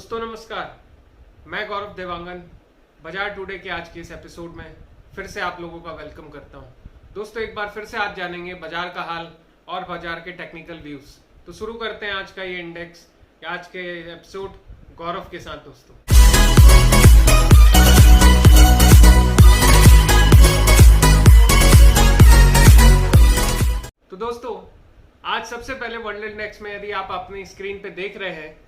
दोस्तों नमस्कार, मैं गौरव देवांगन बाजार टुडे के आज के इस एपिसोड में फिर से आप लोगों का वेलकम करता हूं। दोस्तों एक बार फिर से आज जानेंगे बाजार का हाल और बाजार के टेक्निकल व्यूज। तो शुरू करते हैं आज का ये इंडेक्स, आज के एपिसोड गौरव के साथ। दोस्तों तो दोस्तों आज सबसे पहले वर्ल्ड इंडेक्स में यदि आप अपनी स्क्रीन पे देख रहे हैं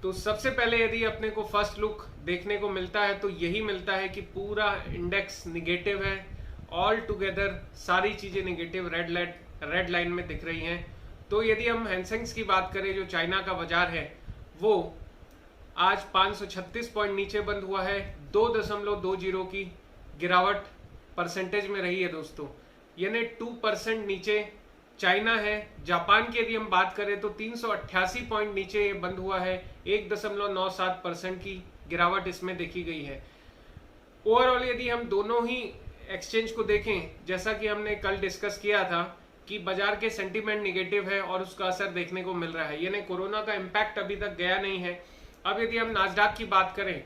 तो सबसे पहले यदि अपने को फर्स्ट लुक देखने को मिलता है तो यही मिलता है कि पूरा इंडेक्स निगेटिव है। ऑल टुगेदर सारी चीजें निगेटिव रेड लाइन में दिख रही हैं। तो यदि हम हैंसेंग्स की बात करें, जो चाइना का बाजार है, वो आज 536 पॉइंट नीचे बंद हुआ है। 2.20 की गिरावट परसेंटेज में रही है दोस्तों, यानी 2% नीचे चाइना है। जापान की यदि हम बात करें तो 388 पॉइंट नीचे ये बंद हुआ है। 1.97% की गिरावट इसमें देखी गई है। ओवरऑल यदि हम दोनों ही एक्सचेंज को देखें, जैसा कि हमने कल डिस्कस किया था कि बाजार के सेंटीमेंट निगेटिव है और उसका असर देखने को मिल रहा है, यानी कोरोना का इम्पैक्ट अभी तक गया नहीं है। अब यदि हम नास्डाक की बात करें,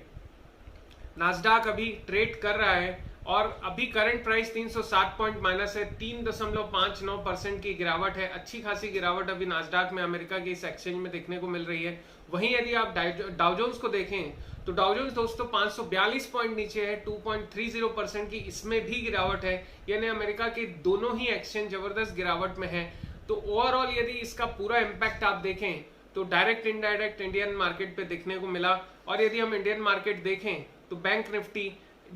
नास्डाक अभी ट्रेड कर रहा है और अभी करंट प्राइस 307 पॉइंट माइनस है। 3.59% की गिरावट है। अच्छी खासी गिरावट अभी नास्डाक में अमेरिका के इस एक्सचेंज में देखने को मिल रही है। वहीं यदि आप डाउ जोन्स को देखें तो डाउ जोन्स दोस्तों 542 पॉइंट नीचे है। 2.30% की इसमें भी गिरावट है, यानी अमेरिका के दोनों ही एक्सचेंज जबरदस्त गिरावट में है। तो ओवरऑल यदि इसका पूरा इम्पैक्ट आप देखें तो डायरेक्ट इनडायरेक्ट इंडियन मार्केट पे देखने को मिला। और यदि हम इंडियन मार्केट देखें तो बैंक निफ्टी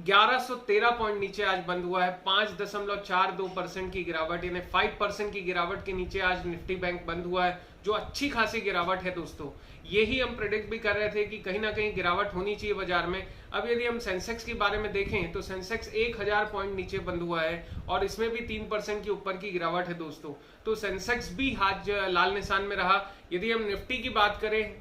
1113 पॉइंट नीचे आज बंद हुआ है। 5.42% की गिरावट, यानी 5% की गिरावट के नीचे आज निफ्टी बैंक बंद हुआ है, जो अच्छी खासी गिरावट है दोस्तों। यही हम प्रेडिक्ट भी कर रहे थे कि कहीं ना कहीं गिरावट होनी चाहिए बाजार में। अब यदि हम सेंसेक्स के बारे में देखें तो सेंसेक्स 1000 पॉइंट नीचे बंद हुआ है और इसमें भी 3% की ऊपर की गिरावट है दोस्तों। तो सेंसेक्स भी हाथ लाल निशान में रहा। यदि हम निफ्टी की बात करें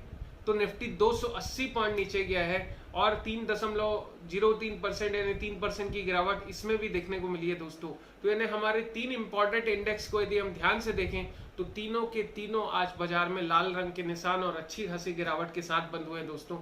तो निफ्टी 280 पॉइंट नीचे गया है और 3.03% यानी 3% की गिरावट इसमें भी देखने को मिली है दोस्तों। तो यानी हमारे तीन इंपॉर्टेंट इंडेक्स को यदि हम ध्यान से देखें तो तीनों के तीनों आज बाजार में लाल रंग के निशान और अच्छी खासी गिरावट के साथ बंद हुए हैं दोस्तों।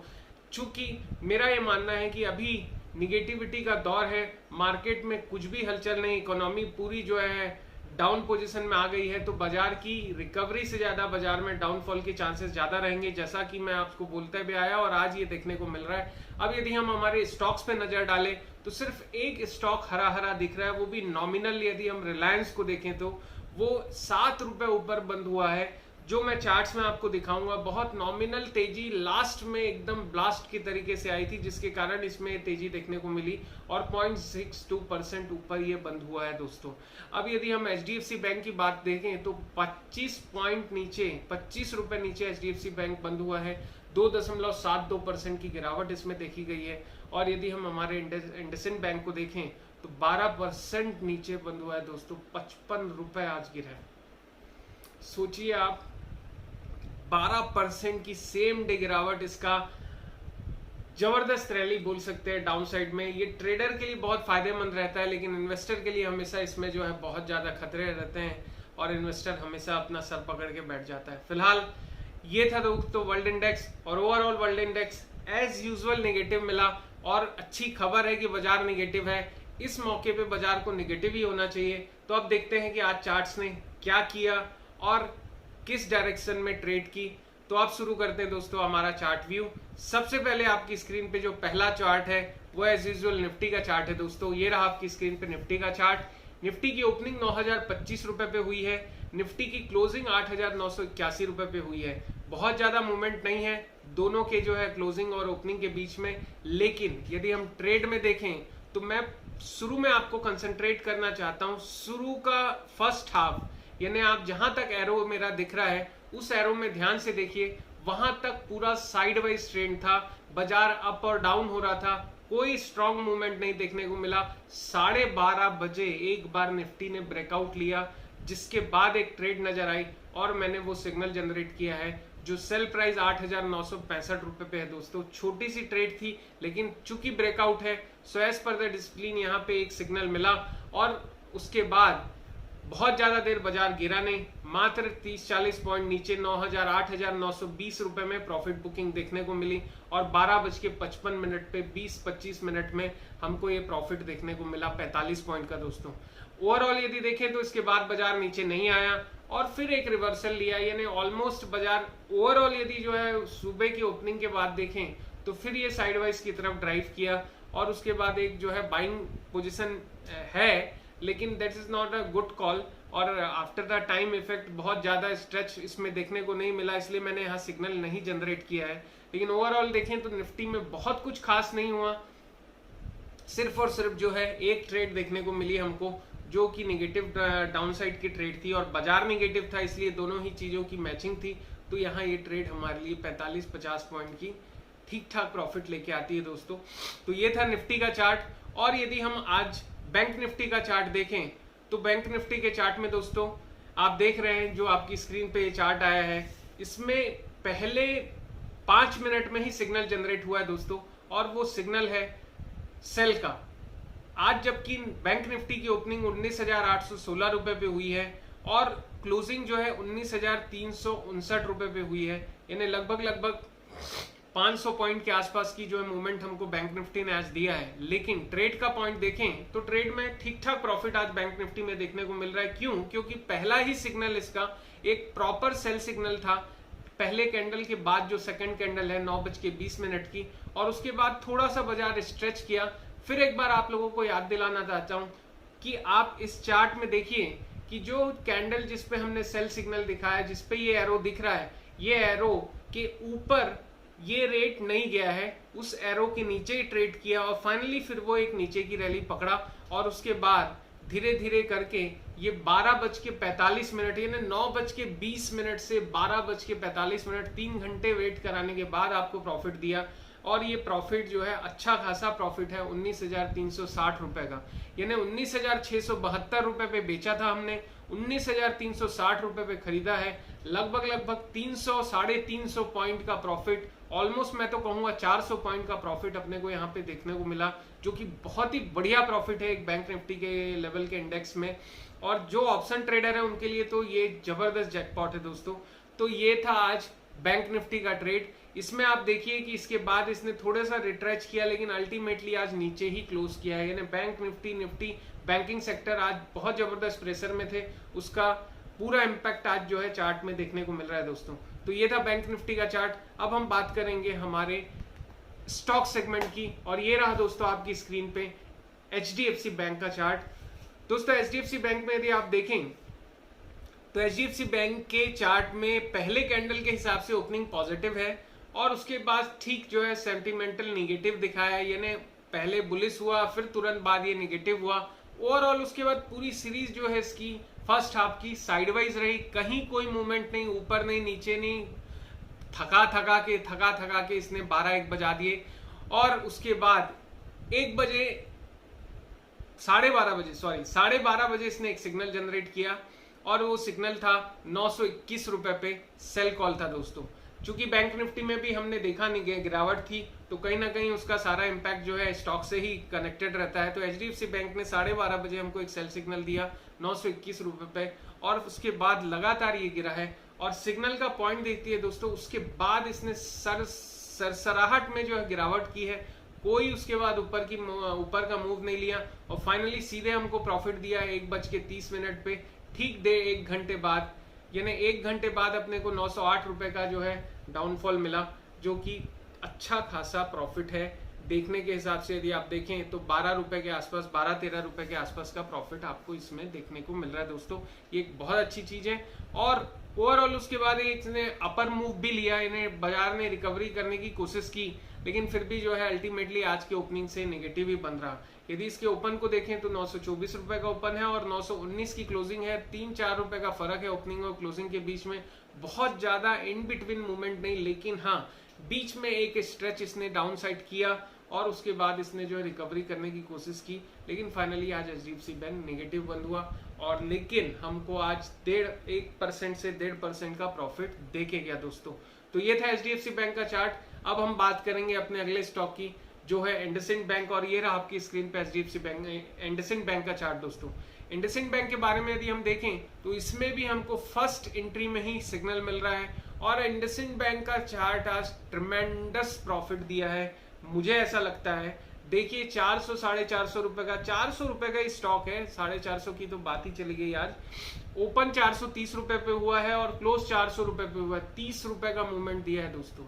चूंकि मेरा ये मानना है कि अभी निगेटिविटी का दौर है, मार्केट में कुछ भी हलचल नहीं, इकोनॉमी पूरी जो है डाउन पोजीशन में आ गई है, तो बाजार की रिकवरी से ज्यादा बाजार में डाउनफॉल के चांसेस ज्यादा रहेंगे, जैसा कि मैं आपको बोलते भी आया और आज ये देखने को मिल रहा है। अब यदि हम हमारे स्टॉक्स पे नजर डालें तो सिर्फ एक स्टॉक हरा हरा दिख रहा है, वो भी नॉमिनल। यदि हम रिलायंस को देखें तो वो 7 रुपए ऊपर बंद हुआ है, जो मैं चार्ट्स में आपको दिखाऊंगा। बहुत नॉमिनल तेजी लास्ट में एकदम ब्लास्ट की तरीके से आई थी, जिसके कारण इसमें तेजी देखने को मिली और 0.62% ऊपर ये बंद हुआ है दोस्तों। अब यदि हम HDFC बैंक की बात देखें तो 25 पॉइंट नीचे, 25 रुपए नीचे HDFC बैंक बंद हुआ है। 2.72% की गिरावट इसमें देखी गई है। और यदि हम हमारे इंडसइंड बैंक को देखें तो 12% नीचे बंद हुआ है दोस्तों। 55 रुपए आज गिरा है। सोचिए आप, 12% की सेम डे गिरावट, इसका जबरदस्त रैली बोल सकते हैं डाउन साइड में। ये ट्रेडर के लिए बहुत फायदेमंद रहता है, लेकिन इन्वेस्टर के लिए हमेशा इसमें जो है बहुत ज्यादा खतरे रहते हैं और इन्वेस्टर हमेशा अपना सर पकड़ के बैठ जाता है। फिलहाल ये था दोस्तों वर्ल्ड इंडेक्स, और overall world index as usual negative मिला। और अच्छी खबर है कि बाजार नेगेटिव है, इस मौके पे बाजार को नेगेटिव ही होना चाहिए। तो अब देखते हैं कि आज चार्ट्स ने क्या किया और किस डायरेक्शन में ट्रेड की। तो आप शुरू करते हैं दोस्तों हमारा चार्ट व्यू। सबसे पहले आपकी स्क्रीन पे जो पहला चार्ट है वो एज यूजुअल निफ्टी का चार्ट है दोस्तों। ये रहा आपकी स्क्रीन पे निफ्टी का चार्ट। निफ्टी की ओपनिंग 9025 रुपए पे हुई है। निफ्टी की क्लोजिंग 8981 रुपए पे हुई है। बहुत ज्यादा मूवमेंट नहीं है दोनों के जो है क्लोजिंग और ओपनिंग के बीच में, लेकिन यदि हम ट्रेड में देखें तो मैं शुरू में आपको कंसंट्रेट करना चाहता हूं। शुरू का फर्स्ट हाफ, यानी आप जहां तक एरो मेरा दिख रहा है उस एरो में ध्यान से देखिए, वहां तक पूरा साइडवाइज ट्रेंड था। बाजार अप और डाउन हो रहा था, कोई स्ट्रॉन्ग मूवमेंट नहीं देखने को मिला। 12:30 बजे एक बार निफ्टी ने ब्रेकआउट लिया, जिसके बाद एक ट्रेड नजर आई और मैंने वो सिग्नल जनरेट किया है, जो सेल प्राइस 8,965 रुपए पे है दोस्तों। छोटी सी ट्रेड थी, लेकिन चूंकि ब्रेकआउट है so as per the discipline यहाँ पे एक सिग्नल मिला और उसके बाद बहुत ज्यादा देर बाजार गिरा नहीं, मात्र 30-40 पॉइंट नीचे 9,000 8,920 रुपए में प्रॉफिट बुकिंग देखने को मिली और 12:55 पे 20-25 मिनट में हमको ये प्रॉफिट देखने को मिला 45 पॉइंट का दोस्तों। ओवरऑल यदि देखें तो इसके बाद बाजार नीचे नहीं आया और फिर एक रिवर्सल लिया, यानी ऑलमोस्ट बाजार ओवरऑल यदि जो है सुबह की ओपनिंग के बाद देखें तो फिर ये साइडवाइज की तरफ ड्राइव किया और उसके बाद एक जो है बाइंग पोजीशन है, लेकिन that is not a good call और आफ्टर द टाइम इफेक्ट बहुत ज्यादा स्ट्रेच इसमें देखने को नहीं मिला, इसलिए मैंने यहाँ सिग्नल नहीं जनरेट किया है। लेकिन ओवरऑल देखें तो निफ्टी में बहुत कुछ खास नहीं हुआ, सिर्फ और सिर्फ जो है एक ट्रेड देखने को मिली हमको जो कि नेगेटिव डाउनसाइड की ट्रेड थी और बाजार नेगेटिव था, इसलिए दोनों ही चीजों की मैचिंग थी। तो यहाँ ये ट्रेड हमारे लिए 45-50 पॉइंट की ठीक ठाक प्रॉफिट लेके आती है दोस्तों। तो ये था निफ्टी का चार्ट। और यदि हम आज बैंक निफ्टी का चार्ट देखें तो बैंक निफ्टी के चार्ट में दोस्तों आप देख रहे हैं जो आपकी स्क्रीन पे ये चार्ट आया है, इसमें पहले 5 मिनट में ही सिग्नल जनरेट हुआ है दोस्तों और वो सिग्नल है सेल का। आज जबकि बैंक निफ्टी की ओपनिंग 19,816 रुपए पे हुई है और क्लोजिंग जो है 19,359 रुपए पे हुई है, यानी लगभग 500 पॉइंट के आसपास की जो है मूवमेंट हमको बैंक निफ्टी ने आज दिया है। लेकिन ट्रेड का पॉइंट देखें तो ट्रेड में ठीक ठाक प्रॉफिट आज बैंक निफ्टी में देखने को मिल रहा है। क्यों? क्योंकि पहला ही सिग्नल इसका एक प्रॉपर सेल सिग्नल था, पहले कैंडल के बाद जो सेकंड कैंडल है 9:20 की, और उसके बाद थोड़ा सा बाजार स्ट्रेच किया। फिर एक बार आप लोगों को याद दिलाना चाहता हूं कि आप इस चार्ट में देखिए कि जो कैंडल जिसपे हमने सेल सिग्नल दिखाया, जिसपे ये एरो दिख रहा है, ये एरो के ऊपर ये रेट नहीं गया है, उस एरो के नीचे ही ट्रेड किया और फाइनली फिर वो एक नीचे की रैली पकड़ा और उसके बाद धीरे धीरे करके ये 12:45 यानी 9:20 से 12:45 3 घंटे वेट कराने के बाद आपको प्रॉफिट दिया। और ये प्रॉफिट जो है अच्छा खासा प्रॉफिट है 19,360 रुपए का, यानी 19,672 रुपए पे बेचा था हमने, 19,360 रुपए पे खरीदा है। लगभग 300-350 पॉइंट का प्रॉफिट, ऑलमोस्ट मैं तो कहूंगा 400 पॉइंट का प्रॉफिट अपने को यहाँ पे देखने को मिला, जो कि बहुत ही बढ़िया प्रॉफिट है एक बैंक निफ्टी के लेवल के इंडेक्स में। और जो ऑप्शन ट्रेडर है उनके लिए तो ये जबरदस्त जैकपॉट है दोस्तों। तो ये था आज बैंक निफ्टी का ट्रेड। इसमें आप देखिए कि इसके बाद इसने थोड़ा सा रिट्रेच किया, लेकिन अल्टीमेटली आज नीचे ही क्लोज किया है, यानी बैंक निफ्टी बैंकिंग सेक्टर आज बहुत जबरदस्त प्रेशर में थे, उसका पूरा इंपैक्ट आज जो है चार्ट में देखने को मिल रहा है दोस्तों। तो ये था बैंक निफ्टी का चार्ट। अब हम बात करेंगे हमारे स्टॉक सेगमेंट की, और ये रहा दोस्तों आपकी स्क्रीन पे HDFC बैंक का चार्ट। दोस्तों HDFC बैंक में यदि आप देखें तो HDFC बैंक के चार्ट में पहले कैंडल के हिसाब से ओपनिंग पॉजिटिव है और उसके बाद ठीक जो है सेंटिमेंटल निगेटिव दिखाया है, यानी पहले बुलिश हुआ फिर तुरंत बाद ये निगेटिव हुआ। ओवरऑल उसके बाद पूरी सीरीज जो है इसकी फर्स्ट हाफ की साइडवाइज रही, कहीं कोई मूवमेंट नहीं, ऊपर नहीं नीचे नहीं, थका के इसने 12-1 बजा दिए और उसके बाद 12:30 बजे इसने एक सिग्नल जनरेट किया और वो सिग्नल था 921 रुपए पे सेल कॉल था दोस्तों। चूंकि बैंक निफ्टी में भी हमने देखा नहीं गिरावट थी, तो कहीं ना कहीं उसका सारा इंपैक्ट जो है स्टॉक से ही कनेक्टेड रहता है। तो HDFC बैंक ने 12:30 बजे हमको एक सेल सिग्नल दिया 921 रुपए पे और उसके बाद लगातार ये गिरा है। और सिग्नल का पॉइंट देखती है दोस्तों, उसके बाद इसने सरसराहट में जो है गिरावट की है, कोई उसके बाद ऊपर का मूव नहीं लिया और फाइनली सीधे हमको प्रॉफिट दिया 1:30 पे, ठीक 1 घंटे बाद, यानी 1 घंटे बाद अपने को 908 रुपए का जो है डाउनफॉल मिला, जो कि अच्छा खासा प्रॉफिट है। देखने के हिसाब से यदि आप देखें तो 12 रुपए के आसपास, 12-13 रुपए के आसपास का प्रॉफिट आपको इसमें देखने को मिल रहा है दोस्तों। ये एक बहुत अच्छी चीज है। और ओवरऑल उसके बाद इसने अपर मूव भी लिया, इन्हें बाजार ने रिकवरी करने की कोशिश की, लेकिन फिर भी जो है अल्टीमेटली आज के ओपनिंग से नेगेटिव ही बन रहा। यदि इसके ओपन को देखें तो 924 रुपए का ओपन है और 919 की क्लोजिंग है, 3-4 रुपए का फर्क है ओपनिंग और क्लोजिंग के बीच में, बहुत ज्यादा इन बिटवीन मूवमेंट नहीं, लेकिन हाँ बीच में एक स्ट्रेच इसने डाउन साइड किया और उसके बाद इसने जो है रिकवरी करने की कोशिश की, लेकिन फाइनली आज HDFC बैंक नेगेटिव बंद हुआ और लेकिन हमको आज 1% से 1.5% का प्रॉफिट देके गया दोस्तों। तो ये था HDFC बैंक का चार्ट। अब हम बात करेंगे अपने अगले स्टॉक की, जो है इंडसइंड बैंक, और ये रहा आपकी स्क्रीन पे HDFC बैंक इंडसइंड बैंक का चार्ट दोस्तों। इंडसइंड बैंक के बारे में यदि हम देखें तो इसमें भी हमको फर्स्ट एंट्री में ही सिग्नल मिल रहा है और इंडसइंड बैंक का चार्ट आज ट्रिमेंडस प्रॉफिट दिया है, मुझे ऐसा लगता है। देखिए 400 450 रुपए का, 400 रुपए का ही स्टॉक है, 450 की तो बात ही चली गई आज। ओपन 430 रुपए पे हुआ है और क्लोज 400 रुपए पे हुआ है, 30 रुपए का मूवमेंट दिया है दोस्तों।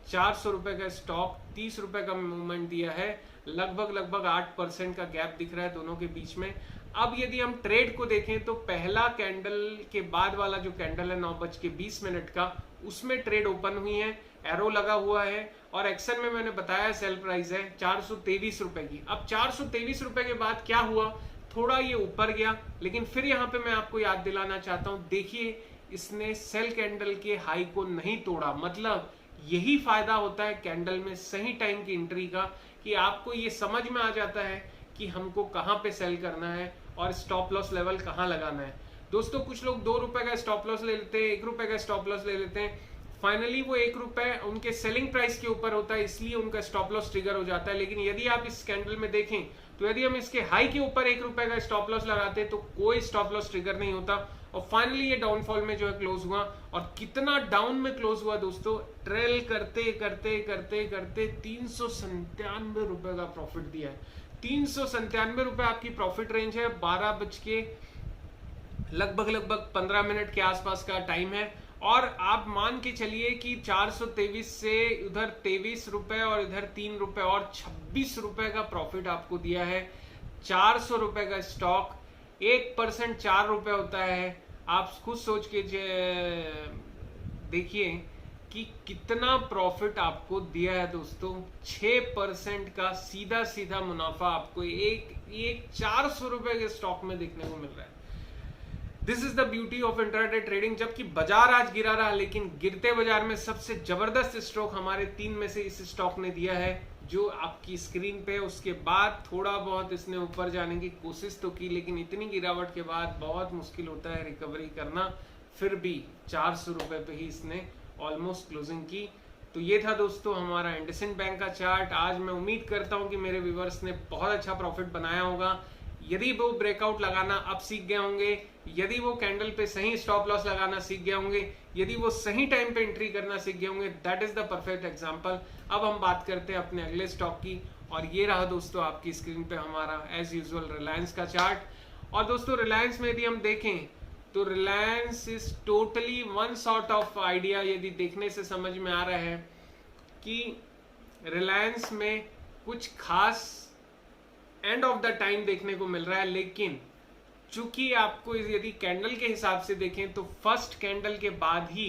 400 रुपए का स्टॉक 30 रुपए का मूवमेंट दिया है, लगभग 8% का गैप दिख रहा है दोनों के बीच में। अब यदि हम ट्रेड को देखें तो पहला कैंडल के बाद वाला जो कैंडल है 9:20 का, उसमें ट्रेड ओपन हुई है, एरो लगा हुआ है और एक्शन में मैंने बताया सेल प्राइस है 423 रुपए की। अब 423 रुपए के बाद क्या हुआ, थोड़ा ये ऊपर गया, लेकिन फिर यहाँ पे मैं आपको याद दिलाना चाहता हूँ, देखिए इसने सेल कैंडल के हाई को नहीं तोड़ा। मतलब यही फायदा होता है कैंडल में सही टाइम की एंट्री का, कि आपको ये समझ में आ जाता है कि हमको कहाँ पे सेल करना है और स्टॉप लॉस लेवल कहाँ लगाना है। दोस्तों कुछ लोग 2 रुपए का स्टॉप लॉस ले लेते हैं, 1 रुपए का स्टॉप लॉस ले लेते हैं, फाइनली वो 1 रुपए उनके सेलिंग प्राइस के ऊपर होता है, इसलिए उनका स्टॉप लॉस ट्रिगर हो जाता है। लेकिन यदि आप इस कैंडल में देखें तो यदि हम इसके हाई के ऊपर 1 रुपए का स्टॉप लॉस लगाते तो कोई स्टॉप लॉस ट्रिगर नहीं होता और फाइनली ये डाउनफॉल में जो है क्लोज हुआ। और कितना डाउन में क्लोज हुआ दोस्तों, ट्रेल करते करते करते करते 397 रुपए का प्रॉफिट दिया है। 397 रुपए आपकी प्रॉफिट रेंज है, 12 बज के लगभग 15 मिनट के आसपास का टाइम है। और आप मान के चलिए कि 423 से उधर 23 रुपए और इधर 3 रुपए और 26 रुपए का प्रॉफिट आपको दिया है। 400 रुपए का स्टॉक, 1% 4 रुपए होता है। आप खुद सोच के देखिए कि कितना प्रॉफिट आपको दिया है दोस्तों। 6% का सीधा सीधा मुनाफा आपको एक 400 रुपए के स्टॉक में देखने को मिल रहा है। This is the beauty of intraday trading. जबकि बाजार आज गिरा रहा, लेकिन गिरते बाजार में सबसे जबरदस्त स्ट्रोक हमारे 3 में से इस स्टॉक ने दिया है, जो आपकी स्क्रीन पे। उसके बाद थोड़ा बहुत इसने ऊपर जाने की कोशिश तो की, लेकिन इतनी गिरावट के बाद बहुत मुश्किल होता है रिकवरी करना। फिर भी 400 रुपए पे ही इसने ऑलमोस्ट क्लोजिंग की। तो ये था दोस्तों हमारा इंडसइंड बैंक का चार्ट। आज मैं उम्मीद करता हूं कि मेरे व्यूवर्स ने बहुत अच्छा प्रॉफिट बनाया होगा। यदि वो ब्रेकआउट लगाना अब सीख गए होंगे, यदि वो कैंडल पे सही स्टॉप लॉस लगाना सीख गए होंगे, यदि वो सही टाइम पे एंट्री करना सीख गए होंगे, that is the perfect example. अब हम बात करते हैं अपने अगले स्टॉक की, और ये रहा दोस्तों आपकी स्क्रीन पे हमारा एज यूजुअल रिलायंस का चार्ट। और दोस्तों रिलायंस में यदि हम देखें तो Reliance is totally one sort of idea. यदि देखने से समझ में आ रहा है कि रिलायंस में कुछ खास एंड ऑफ द टाइम देखने को मिल रहा है, लेकिन चूंकि आपको यदि कैंडल के हिसाब से देखें तो फर्स्ट कैंडल के बाद ही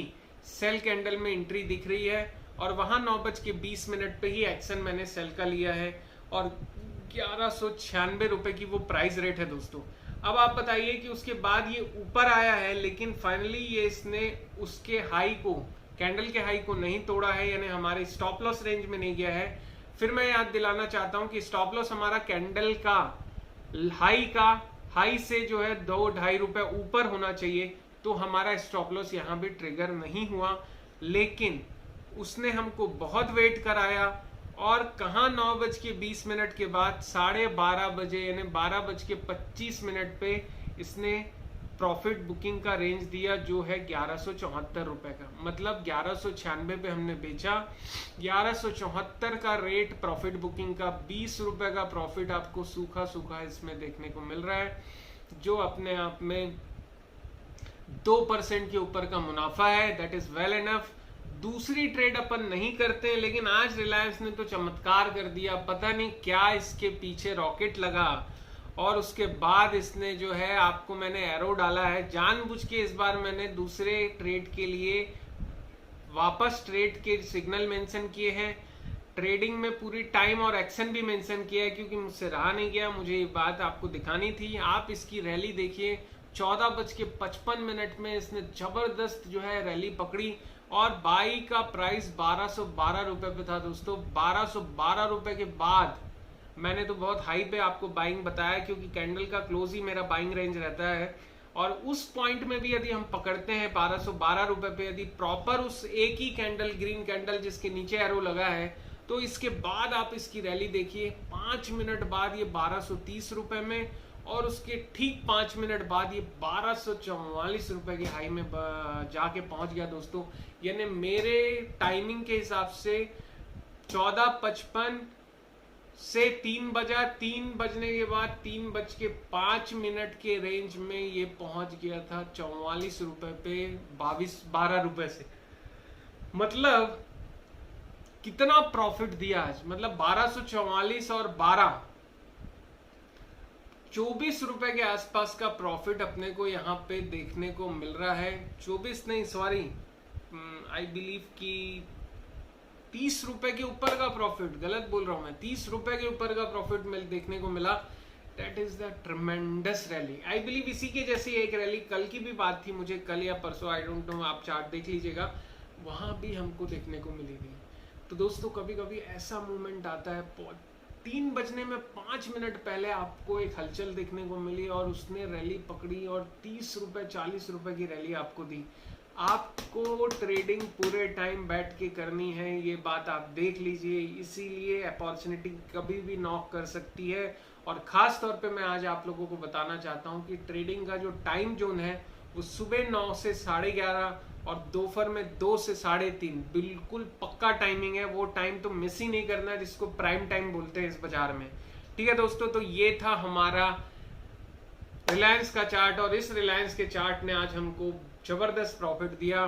सेल कैंडल में एंट्री दिख रही है, और वहां 9:20 पे ही एक्शन मैंने सेल का लिया है, और 1196 रुपए की वो प्राइस रेट है दोस्तों। अब आप बताइए कि उसके बाद ये ऊपर आया है, लेकिन फाइनली ये इसने उसके हाई को, कैंडल के हाई को नहीं तोड़ा है, यानी हमारे स्टॉप लॉस रेंज में नहीं गया है। फिर मैं याद दिलाना चाहता हूं कि स्टॉप लॉस हमारा कैंडल का हाई से जो है 2-2.5 रुपए ऊपर होना चाहिए, तो हमारा स्टॉप लॉस यहाँ भी ट्रिगर नहीं हुआ। लेकिन उसने हमको बहुत वेट कराया, और कहाँ 9:20 के बाद 12:30 बजे यानी 12:25 पे इसने प्रॉफिट बुकिंग का रेंज दिया, जो है 1174 रुपए का। मतलब 1196 पे हमने बेचा, 1174 का रेट प्रॉफिट बुकिंग का, 20 रुपए का प्रॉफिट आपको सूखा सूखा इसमें देखने को मिल रहा है, जो अपने आप में 2% के ऊपर का मुनाफा है। That is well enough. दूसरी ट्रेड अपन नहीं करते हैं, लेकिन आज रिलायंस ने तो चमत्कार कर दिया। पता नहीं क्या इसके पीछे रॉकेट लगा, और उसके बाद इसने जो है, आपको मैंने एरो डाला है जानबूझ के, इस बार मैंने दूसरे ट्रेड के लिए वापस ट्रेड के सिग्नल मेंशन किए हैं। ट्रेडिंग में पूरी टाइम और एक्शन भी मेंशन किया है, क्योंकि मुझसे रहा नहीं गया, मुझे ये बात आपको दिखानी थी। आप इसकी रैली देखिए, 14:55 में इसने जबरदस्त जो है रैली पकड़ी, और बाई का प्राइस 1212 रुपए पे था दोस्तों। 1212 रुपए के बाद मैंने तो बहुत हाई पे आपको बाइंग बताया, क्योंकि कैंडल का क्लोज ही मेरा बाइंग रेंज रहता है। और उस पॉइंट में भी यदि हम पकड़ते हैं 1212 रुपए पे, यदि प्रॉपर उस एक ही कैंडल, ग्रीन कैंडल जिसके नीचे एरो लगा है, तो इसके बाद आप इसकी रैली देखिए, 5 मिनट बाद ये 1230 रुपए में, और उसके ठीक 5 मिनट बाद ये 1244 रुपए की हाई में जाके पहुंच गया दोस्तों। यानी मेरे टाइमिंग के हिसाब से 14:55 से 3 बजा, 3 बजने के बाद 3:05 के रेंज में ये पहुंच गया था 44 रुपए पे 12 रुपए से। मतलब कितना प्रॉफिट दिया आज, मतलब 1244 और 12, 24 रुपए के आसपास का प्रॉफिट अपने को यहाँ पे देखने को मिल रहा है। 24 नहीं, सॉरी, आई बिलीव कि 30 रुपए के ऊपर का प्रॉफिट, गलत बोल रहा हूं मैं, 30 रुपए के ऊपर का प्रॉफिट देखने को मिला। That is the ट्रेमेंडस rally. I believe इसी के जैसी एक रैली कल की भी बात थी, मुझे कल या परसों, आई डोंट नो, आप चार्ट देख लीजिएगा, वहां भी हमको देखने को मिली थी। तो दोस्तों कभी कभी ऐसा मूवमेंट आता है, 3 बजने में 5 मिनट पहले आपको एक हलचल देखने को मिली और उसने रैली पकड़ी और 30 रुपए 40 रुपए की रैली आपको दी। आपको ट्रेडिंग पूरे टाइम बैठ के करनी है, ये बात आप देख लीजिए। इसीलिए अपॉर्चुनिटी कभी भी नॉक कर सकती है। और खास तौर पे मैं आज आप लोगों को बताना चाहता हूँ कि ट्रेडिंग का जो टाइम जोन है वो सुबह 9 से 11:30 और दोपहर में 2 से 3:30 बिल्कुल पक्का टाइमिंग है। वो टाइम तो मिस ही नहीं करना है, जिसको प्राइम टाइम बोलते हैं इस बाजार में। ठीक है दोस्तों, तो ये था हमारा रिलायंस का चार्ट और इस रिलायंस के चार्ट ने आज हमको जबरदस्त प्रॉफिट दिया।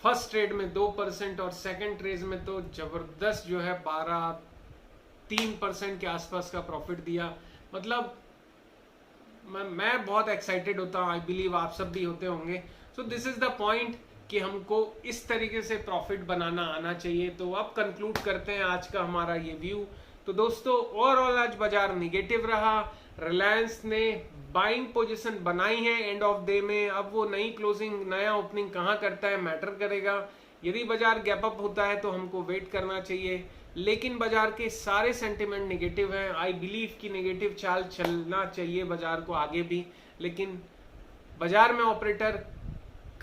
फर्स्ट ट्रेड में 2% और सेकंड ट्रेड में तो जबरदस्त जो है 3% के आसपास का प्रॉफिट दिया। मतलब मैं बहुत एक्साइटेड होता हूँ, आई बिलीव आप सब भी होते होंगे। So this is the point कि हमको इस तरीके से प्रॉफिट बनाना आना चाहिए। तो अब कंक्लूड करते हैं आज का हमारा ये व्यू। तो दोस्तों ओवरऑल आज बाजार निगेटिव रहा। रिलायंस ने बाइंग पोजीशन बनाई है एंड ऑफ डे में। अब वो नई क्लोजिंग नया ओपनिंग कहाँ करता है मैटर करेगा। यदि बाजार गैप अप होता है तो हमको वेट करना चाहिए, लेकिन बाजार के सारे सेंटिमेंट नेगेटिव हैं। आई बिलीव कि नेगेटिव चाल चलना चाहिए बाजार को आगे भी, लेकिन बाजार में ऑपरेटर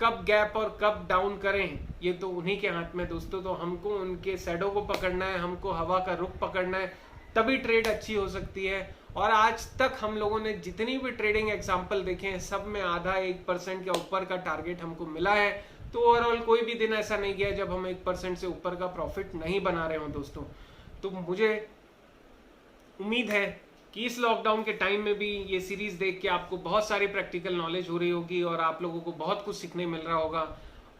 कब गैप और कब डाउन करें ये तो उन्हीं के हाथ में दोस्तों। तो हमको उनके शैडो को पकड़ना है, हमको हवा का रुख पकड़ना है, तभी ट्रेड अच्छी हो सकती है। और आज तक हम लोगों ने जितनी भी ट्रेडिंग एग्जांपल देखे हैं सब में आधा 1% के ऊपर का टारगेट हमको मिला है। तो ओवरऑल कोई भी दिन ऐसा नहीं गया जब हम 1% से ऊपर का प्रॉफिट नहीं बना रहे हो दोस्तों। तो मुझे उम्मीद है कि इस लॉकडाउन के टाइम में भी ये सीरीज देख के आपको बहुत सारी प्रैक्टिकल नॉलेज हो रही होगी और आप लोगों को बहुत कुछ सीखने मिल रहा होगा।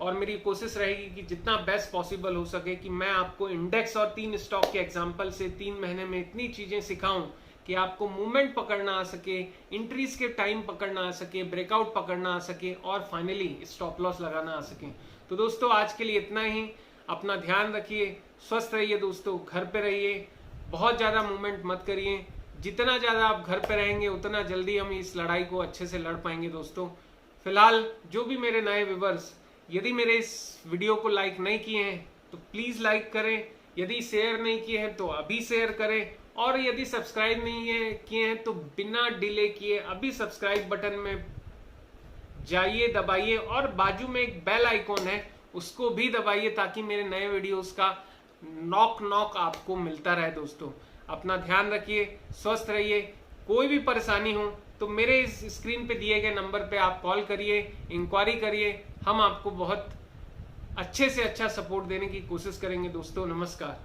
और मेरी कोशिश रहेगी कि जितना बेस्ट पॉसिबल हो सके कि मैं आपको इंडेक्स और 3 स्टॉक के एग्जांपल से 3 महीने में इतनी चीजें सिखाऊं कि आपको मूवमेंट पकड़ना आ सके, इंट्रीज के टाइम पकड़ना आ सके, ब्रेकआउट पकड़ना आ सके और फाइनली स्टॉप लॉस लगाना आ सके। तो दोस्तों आज के लिए इतना ही। अपना ध्यान रखिए, स्वस्थ रहिए दोस्तों, घर पे रहिए, बहुत ज्यादा मूवमेंट मत करिए। जितना ज्यादा आप घर पे रहेंगे उतना जल्दी हम इस लड़ाई को अच्छे से लड़ पाएंगे दोस्तों। फिलहाल जो भी मेरे नए व्यूअर्स यदि मेरे इस वीडियो को लाइक नहीं किए हैं तो प्लीज लाइक करें, यदि शेयर नहीं किए हैं तो अभी शेयर करें, और यदि सब्सक्राइब नहीं किए हैं तो बिना डिले किए अभी सब्सक्राइब बटन में जाइए, दबाइए और बाजू में एक बेल आइकॉन है उसको भी दबाइए ताकि मेरे नए वीडियोस का नॉक आपको मिलता रहे दोस्तों। अपना ध्यान रखिए, स्वस्थ रहिए। कोई भी परेशानी हो तो मेरे इस स्क्रीन पे दिए गए नंबर पे आप कॉल करिए, इंक्वायरी करिए, हम आपको बहुत अच्छे से अच्छा सपोर्ट देने की कोशिश करेंगे दोस्तों। नमस्कार।